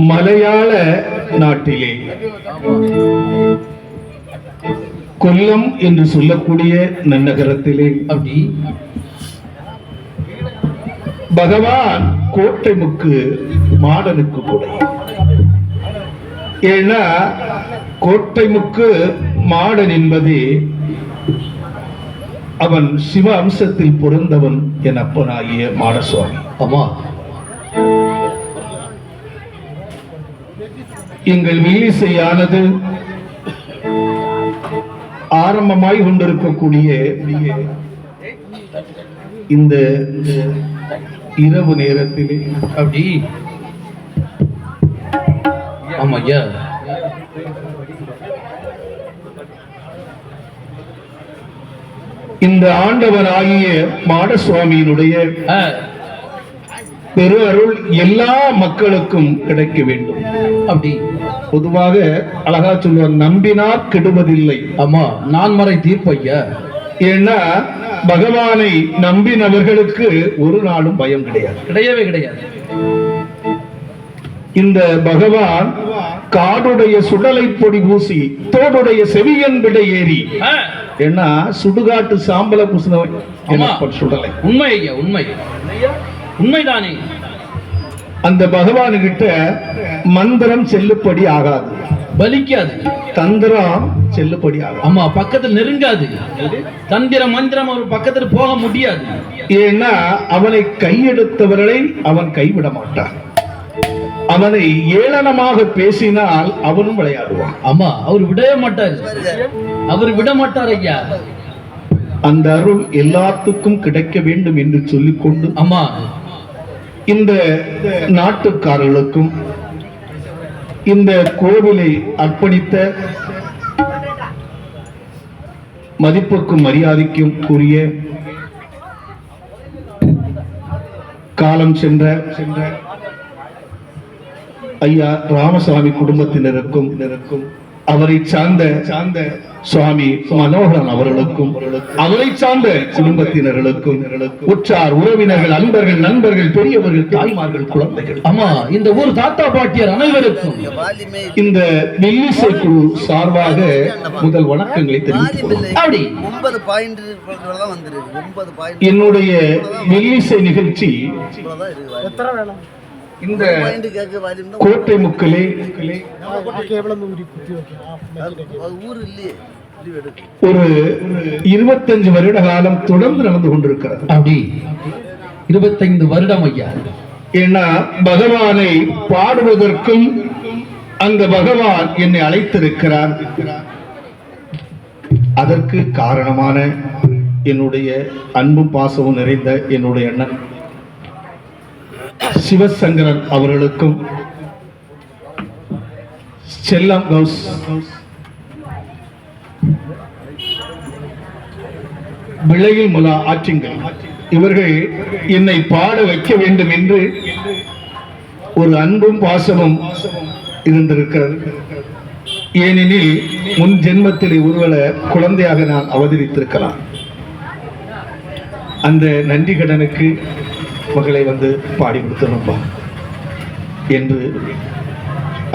மலையாள நாட்டிலே கொல்லம் என்று சொல்லக்கூடிய நன்னகரத்திலே அப்படி பகவான் கோட்டைமுக்கு மாடனுக்கு கூட. ஏன்னா கோட்டைமுக்கு மாடன் என்பது அவன் சிவ அம்சத்தில் பிறந்தவன் என் அப்பனாகிய மாடசுவாமி. ஆமா, எங்கள் வில்லிசையானது ஆரம்பமாய் கொண்டிருக்கக்கூடிய இந்த இரவு நேரத்திலே அப்படி ஆமா ஐயா, இந்த ஆண்டவராகிய மாடசுவாமியினுடைய பெரு அருள் எல்லா மக்களுக்கும் கிடைக்க வேண்டும். அப்படி பொதுவாக அழகா சொல்லுவார், நம்பினார் கெடுவதில்லை. ஆமா, நான் மறை தீர்ப்பையா. ஏன்னா பகவானை நம்பினவர்களுக்கு ஒரு நாளும் பயம் கிடையாது, கிடையவே கிடையாது. இந்த பகவான் காடுடைய சுடலை பொடி பூசி தோடுடைய செவியன் விடை ஏறி, ஏன்னா சுடுகாட்டு சாம்பல பூசினவன் சுடலை. உண்மை ஐயா, உண்மை உண்மைதானே. அந்த பகவானு கிட்ட மந்திரம் செல்லுப்படி ஆகாது, பலிக்காது. தந்திரம் செல்லுப்படி ஆகாது. ஆமா, பக்கத்தில் நெருங்காது. தந்திரம் மந்திரம் அவர் பக்கத்தில் போக முடியாது. ஏன்னா அவனை கையெடுத்தவர்களை அவன் கைவிட மாட்டான். அவனை ஏளனமாக பேசினால் அவனும் விளையாடுவான். ஆமா, அவர் விடவே மாட்டார். அவர் விட மாட்டார் ஐயா. அந்த அருள் எல்லாத்துக்கும் கிடைக்க வேண்டும் என்று சொல்லிக்கொண்டு, ஆமா, இந்த நாட்டுக்காரர்களுக்கும் இந்த கோவிலை அர்ப்பணித்த மதிப்புக்கும் மரியாதைக்கும் கூறிய காலம் சென்ற ஐயா ராமசாமி குடும்பத்தினருக்கும் அவரை சார்ந்த சுவாமி மனோகரன் அவர்களுக்கும் அவரை சார்ந்த குடும்பத்தினர்களுக்கும் உற்றார் உறவினர்கள் அன்பர்கள் நண்பர்கள் பெரியவர்கள் தாய்மார்கள் குழந்தைகள், ஆமா, இந்த ஊர் தாத்தா பாட்டியர் அனைவருக்கும் இந்த வில்லிசை குழு சார்பாக முதல் வணக்கங்களை தெரிவித்துள்ளோம். என்னுடைய வில்லிசை நிகழ்ச்சி இந்த கோட்டை முக்கிலே ஒரு 25 வருட காலம் தொடர்ந்து நடந்து கொண்டிருக்கிறது. அப்படி 25 வருடம் ஐயா. ஏன்னா பகவானை பாடுவதற்கும் அந்த பகவான் என்னை அழைத்திருக்கிறார். அதற்கு காரணமான என்னுடைய அன்பும் பாசமும் நிறைந்த என்னுடைய அண்ணன் சிவசங்கரன் அவர்களுக்கும் செல்லம் கவுஸ் விளையில் முலா ஆற்றிங்கள் இவர்கள் என்னை பாட வைக்க வேண்டும் என்று ஒரு அன்பும் பாசமும் இருந்திருக்கிறது. ஏனெனில் முன் ஜென்மத்தில் ஒருவேளை குழந்தையாக நான் அவதரித்திருக்கலாம். அந்த நன்றி கடனுக்கு மகளை வந்து பாடி கொடுத்தனப்பா என்று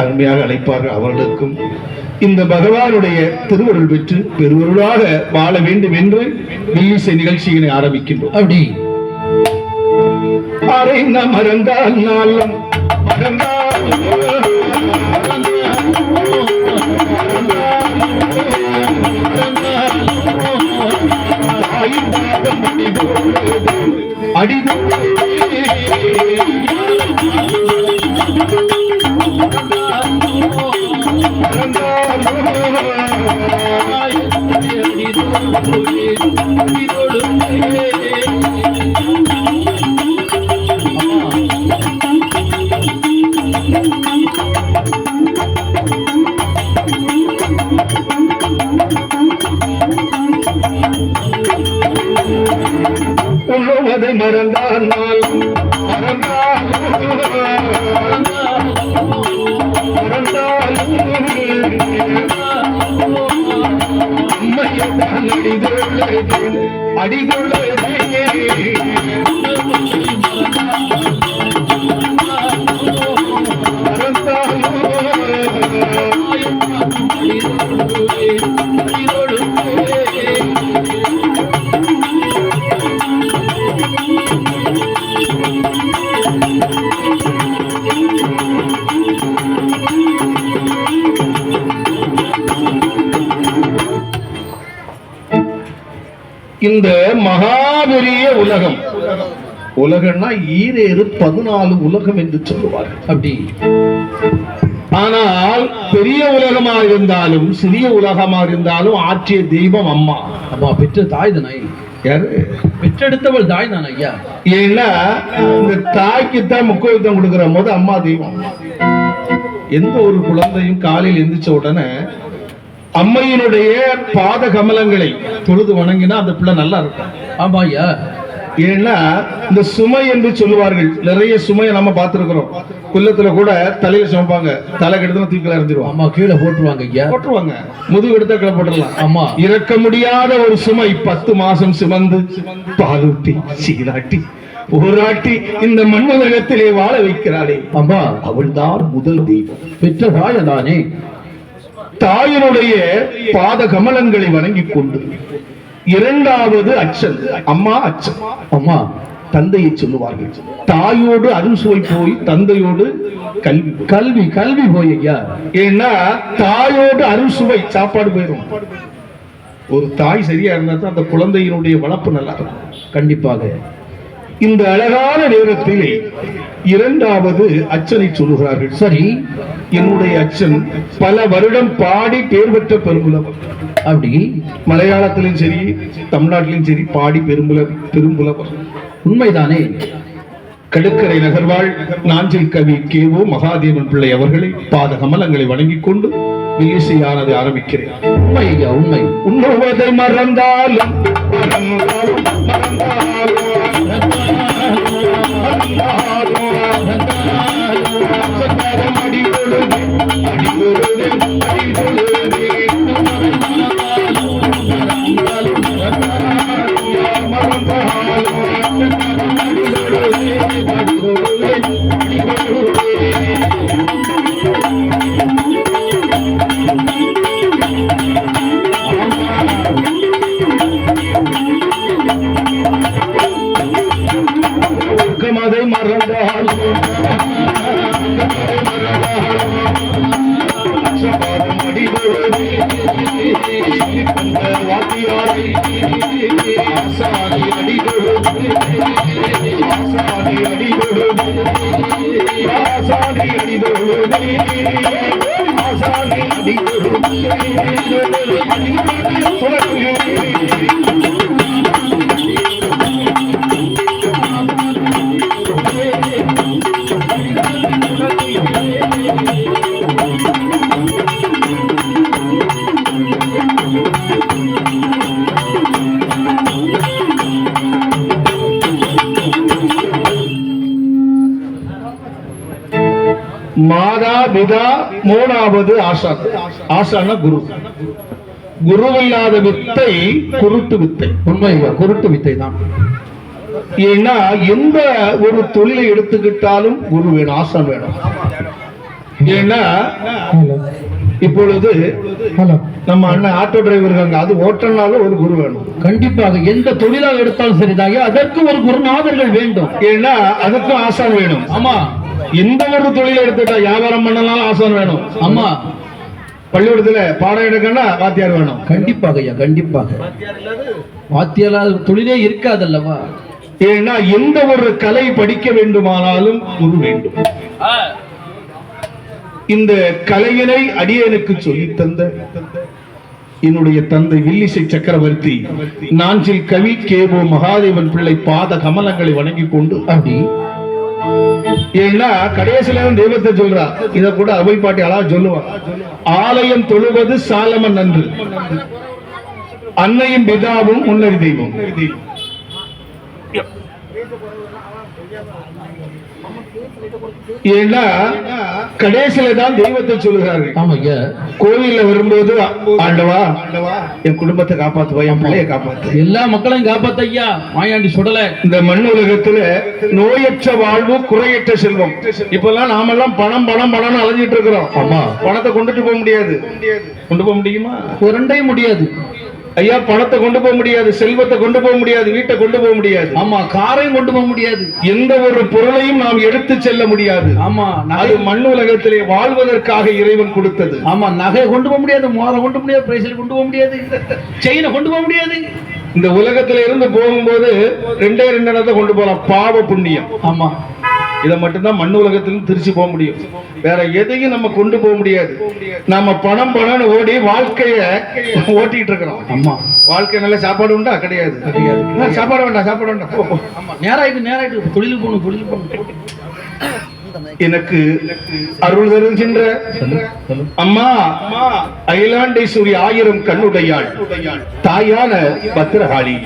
அருமையாக அழைப்பார்கள். அவர்களுக்கும் இந்த பகவானுடைய திருவருள் பெற்று பெருவருளாக வாழ வேண்டும் என்று வில்லிசை நிகழ்ச்சியினை ஆரம்பிக்கின்றோம். அப்படி அறைந்த மறந்தால் நாளும் மறந்தால் அடிது உழுவதை மறந்தால் அடிதுள்ள இந்த மகாபெரிய உலகம், உலகம்னா ஈரேறு 14 உலகம் என்று சொல்லுவார்கள். அப்படி ஆனால் பெரிய உலகமாக இருந்தாலும் சிறிய உலகமாக இருந்தாலும் ஆற்றிய தெய்வம் அம்மா. அம்மா பெற்ற தாய் தானே. யாரு பெற்றெடுத்தவள் தாய் தானே ஐயா. ஏன்னா இந்த தாய்க்கு தான் முக்கியத்துவம் கொடுக்கிற போது அம்மா தெய்வம். எந்த ஒரு குழந்தையும் காலையில் எந்திரிச்ச உடனே அம்மையினுடைய பாத கமலங்களை தொழுது வணங்கினா அந்த பிள்ளை நல்லா இருக்கும். ஆமா ஐயா. ஏன்னா இந்த சுமை என்று சொல்லுவார்கள். நிறைய சுமையை நம்ம பார்த்திருக்கிறோம். குள்ளத்துல கூட தலையில சுமப்பாங்க, தலை கெடுத்து தூக்கில எறிஞ்சிருவாங்க. ஆமா கீழே போட்டுருவாங்க ஐயா. போட்டுருவாங்க, முதுகு எடுத்த கீழே போட்டுடலாம். ஆமா இறக்க முடியாத ஒரு சுமை 10 மாசம் சுமந்து பாலூட்டி சீராட்டி போராட்டி இந்த மண்ணுலகத்திலே வாழ வைக்கிறாளே அம்மா, அவள் தான் முதல் தெய்வம். பெற்ற தாய் தானே. தாயினுடைய பாத கமலங்களை வணங்கிக் கொண்டு இரண்டாவது அச்சன் அம்மா. அச்சன் அம்மா தந்தையை சொல்லுவார்கள். தாயோடு அறுசுவை போய் தந்தையோடு கல்வி. கல்வி கல்வி போய் ஐயா. ஏன்னா தாயோடு அறுசுவை சாப்பாடு போயிடும். ஒரு தாய் சரியா இருந்தா தான் அந்த குழந்தையினுடைய வளர்ப்பு நல்லா இருக்கும். கண்டிப்பாக. இந்த அழகான நேரத்திலே இரண்டாவது அச்சனை சொல்லுகிறார்கள். சரி, என்னுடைய அச்சன் பல வருடம் பாடி பேர் பெற்ற பெரும்புலவர். அப்படி மலையாளத்திலும் சரி தமிழ்நாட்டிலும் சரி பாடி பெரும்புலவர். உண்மைதானே. கடுக்கரை நகர்வாள் நாஞ்சில் கவி கேவோ மகாதேவன் பிள்ளை அவர்களை பாத கமலங்களை வணங்கிக் கொண்டு வில்லிசையானது ஆரம்பிக்கிறேன். உண்மை ஐயா, உண்மை. உண்ணுவதை மறந்தாலும் அதை மறந்தால் வாத்தியாரை ஆசாரி அடிதொழுது ஆசாரி அடிதொழுது ஆசாரி அடிதொழுது ஆசாரி அடிதொழுது மாதா பிதா மூணாவது ஆசான். ஆசான குரு. குருவில்லாத வித்தை குருட்டு வித்தை. உண்மை ஐயா, குருட்டு வித்தை தான். ஏன்னா எந்த ஒரு தொழிலை எடுத்துக்கிட்டாலும் குரு வேணும், ஆசான் வேணும். ஏன்னா இப்பொழுது நம்ம அண்ணன் ஆட்டோ டிரைவர் இருக்காங்க, அது ஓட்டனாலும் ஒரு குரு வேணும். கண்டிப்பாக. எந்த தொழிலாக எடுத்தாலும் சரிதாங்க, அதற்கு ஒரு குருநாதர்கள் வேண்டும். ஏன்னா அதுக்கும் ஆசான் வேணும். ஆமா. எந்த ஒரு தொழிலை எடுத்துட்டா வியாபாரம் பண்ணனாலும் ஆசான் வேணும். ஆமா. பள்ளிக்கூடத்துல பாடம் எடுக்கன்னா வாத்தியார் வேணும். கண்டிப்பாக ஐயா, கண்டிப்பாக. வாத்தியார் தொழிலே இருக்காதல்லவா. ஏன்னா எந்த ஒரு கலை படிக்க வேண்டுமானாலும் குரு வேண்டும். இந்த கலையினை அடியனுக்கு சொல்லித் தந்த என்னுடைய தந்தை வில்லிசை சக்கரவர்த்தி நாஞ்சில் கவி கேவோ மகாதேவன் பிள்ளை பாத கமலங்களை வணங்கிக் கொண்டு அப்படி. ஏன்னா கடைசியில தெய்வத்தை சொல்றா. இத கூட அவை பாட்டி அழகா சொல்லுவா. ஆலயம் தொழுவது சாலமன் நன்று, அன்னையும் பிதாவும் முன்னறி தெய்வம். ஏன்னா கடைசியில தான் தெய்வத்தை சொல்லுகிறார்கள். ஆமாங்க. கோவில்ல வரும்போது ஆண்டவா என் குடும்பத்தை காப்பாத்துவா, என் பிள்ளைய காப்பாத்து, எல்லா மக்களையும் காப்பாத்த ஐயா. மாயாண்டி சுடல. இந்த மண் உலகத்துல நோயற்ற வாழ்வு குறையற்ற செல்வம். இப்பெல்லாம் நாமெல்லாம் பணம் பணம் பணம்னு அலைஞ்சிட்டு இருக்கிறோம். ஆமா. பணத்தை கொண்டுட்டு போக முடியாது. கொண்டு போக முடியுமா? ரெண்டையும் முடியாது. ஐயா பணத்தை கொண்டு போக முடியாது, செல்வத்தை கொண்டு போக முடியாது, வீட்டை கொண்டு போக முடியாது. ஆமா, காரையும் கொண்டு போக முடியாது. எந்த ஒரு பொருளையும் நாம் எடுத்து செல்ல முடியாது. ஆமா, அது மண் உலகத்திலே வாழ்வதற்காக இறைவன் கொடுத்தது. ஆமா, நகை கொண்டு போக முடியாது, மோதிரம் கொண்டு போக முடியாது, பிரேசில் கொண்டு போக முடியாது, செயினை கொண்டு போக முடியாது. இந்த உலகத்தில இருந்து போகும்போது ரெண்டே ரெண்டு இடத்தை கொண்டு போகலாம், பாவ புண்ணியம். ஆமா, இதை மட்டும்தான் மண் உலகத்திலும் திருச்சி போக முடியும். வேற எதையும் நம்ம கொண்டு போக முடியாது. நம்ம பணம் பணம்னு ஓடி வாழ்க்கைய ஓட்டிட்டு இருக்கிறோம். ஆமா, வாழ்க்கை நல்ல சாப்பாடு உண்டா? கிடையாது. சாப்பாடு வேண்டாம், சாப்பாடு வேண்டாம். ஆமா, நேராயிட்டு தொழில் போகணும். எனக்கு அருள் தருகின்ற அம்மா அகிலாண்டேஸ்வரி 1000 கண்ணுடையாள் தாயான பத்திரகாளி,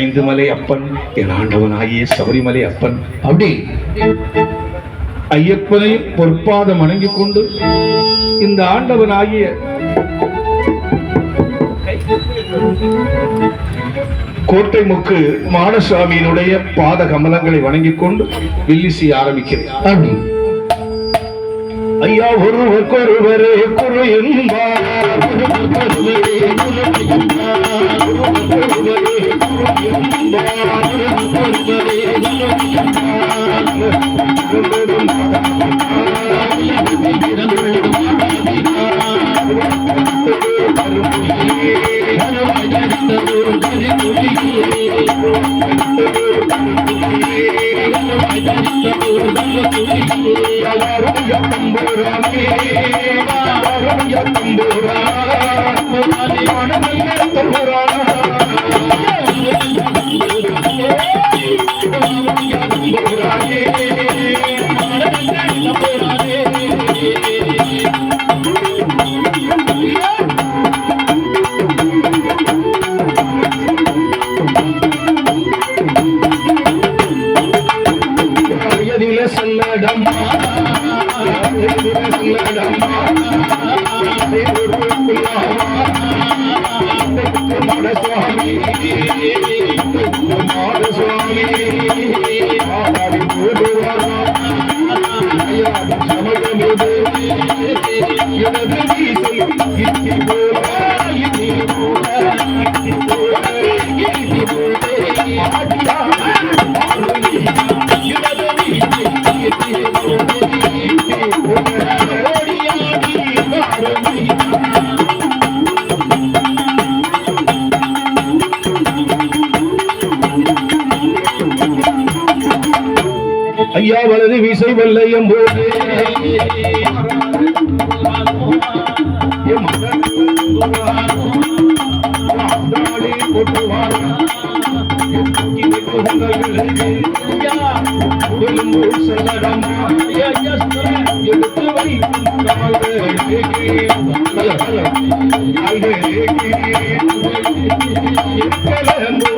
5 மலை அப்பன், என் ஆண்டவன் ஆகிய சபரிமலை அப்பன், அப்படி ஐயப்பனை பொற்பாதம் வணங்கிக் கொண்டு இந்த ஆண்டவன் ஆகிய கோட்டை முக்கு மாடசுவாமியினுடைய பாத கமலங்களை வணங்கிக் கொண்டு வில்லிசி ஆரம்பிக்கிறேன். ஐயா ஒருவருக்கொருவரே குரு என்பார், ஐயா வலது விசை வெள்ளையம் போது எடுத்து